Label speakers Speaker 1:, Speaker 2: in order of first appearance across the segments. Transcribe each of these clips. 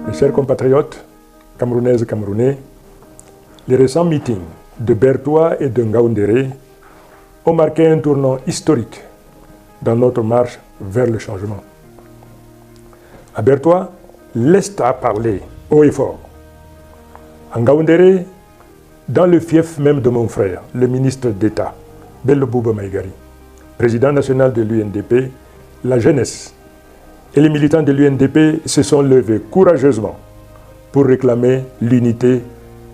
Speaker 1: Mes chers compatriotes, camerounaises et camerounais, les récents meetings de Bertoua et de Ngaoundéré ont marqué un tournant historique dans notre marche vers le changement. À Bertoua, l'Est a parlé haut et fort. À Ngaoundéré, dans le fief même de mon frère, le ministre d'État, Bello Bouba Maïgari, président national de l'UNDP, la jeunesse et les militants de l'UNDP se sont levés courageusement pour réclamer l'unité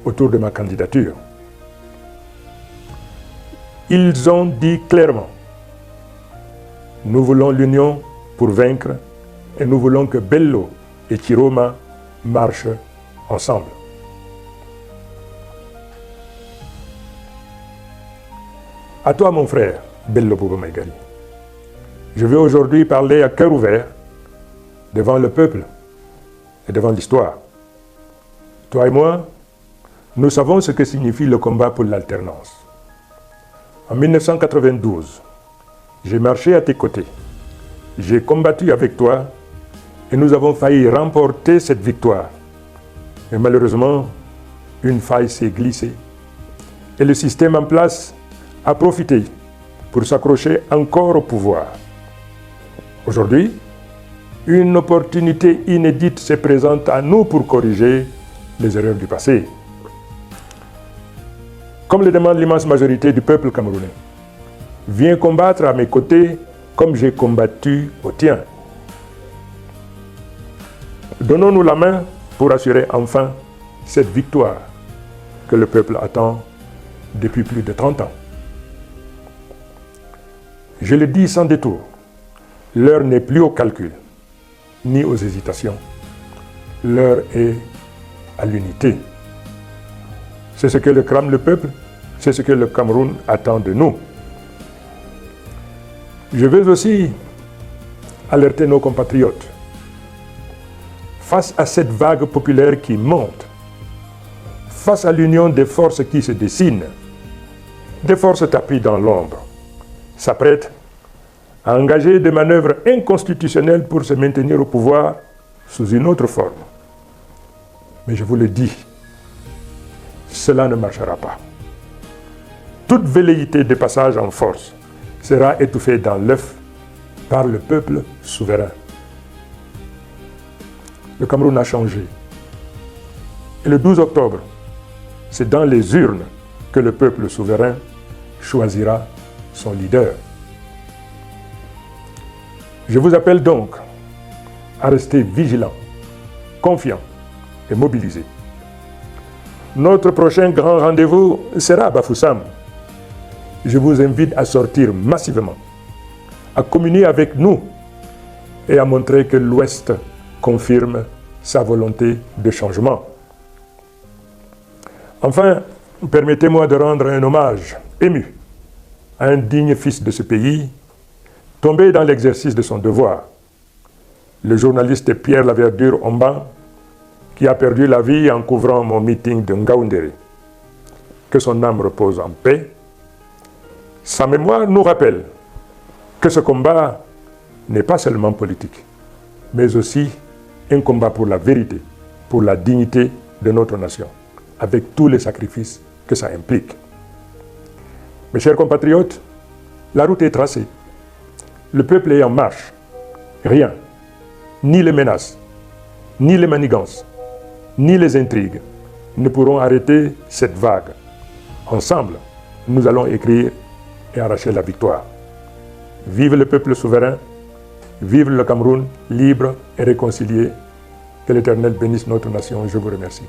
Speaker 1: autour de ma candidature. Ils ont dit clairement, nous voulons l'union pour vaincre et nous voulons que Bello et Chiroma marchent ensemble. À toi, mon frère, Bello Bouba Maïgari, je veux aujourd'hui parler à cœur ouvert devant le peuple et devant l'histoire. Toi et moi, nous savons ce que signifie le combat pour l'alternance. En 1992, j'ai marché à tes côtés, j'ai combattu avec toi et nous avons failli remporter cette victoire. Mais malheureusement, une faille s'est glissée et le système en place a profité pour s'accrocher encore au pouvoir. Aujourd'hui, une opportunité inédite se présente à nous pour corriger les erreurs du passé. Comme le demande l'immense majorité du peuple camerounais, viens combattre à mes côtés comme j'ai combattu au tien. Donnons-nous la main pour assurer enfin cette victoire que le peuple attend depuis plus de 30 ans. Je le dis sans détour, l'heure n'est plus au calcul, ni aux hésitations. L'heure est à l'unité. C'est ce que crame le peuple, c'est ce que le Cameroun attend de nous. Je veux aussi alerter nos compatriotes. Face à cette vague populaire qui monte, face à l'union des forces qui se dessinent, des forces tapies dans l'ombre, s'apprêtent à engager des manœuvres inconstitutionnelles pour se maintenir au pouvoir sous une autre forme. Mais je vous le dis, cela ne marchera pas. Toute velléité de passage en force sera étouffée dans l'œuf par le peuple souverain. Le Cameroun a changé. Et le 12 octobre, c'est dans les urnes que le peuple souverain choisira son leader. Je vous appelle donc à rester vigilants, confiants et mobilisés. Notre prochain grand rendez-vous sera à Bafoussam. Je vous invite à sortir massivement, à communier avec nous et à montrer que l'Ouest confirme sa volonté de changement. Enfin, permettez-moi de rendre un hommage ému à un digne fils de ce pays, tombé dans l'exercice de son devoir, le journaliste Pierre Laverdure Omban, qui a perdu la vie en couvrant mon meeting de Ngaoundéré. Que son âme repose en paix. Sa mémoire nous rappelle que ce combat n'est pas seulement politique, mais aussi un combat pour la vérité, pour la dignité de notre nation, avec tous les sacrifices que ça implique. Mes chers compatriotes, la route est tracée. Le peuple est en marche. Rien, ni les menaces, ni les manigances, ni les intrigues ne pourront arrêter cette vague. Ensemble, nous allons écrire et arracher la victoire. Vive le peuple souverain, vive le Cameroun libre et réconcilié. Que l'Éternel bénisse notre nation. Je vous remercie.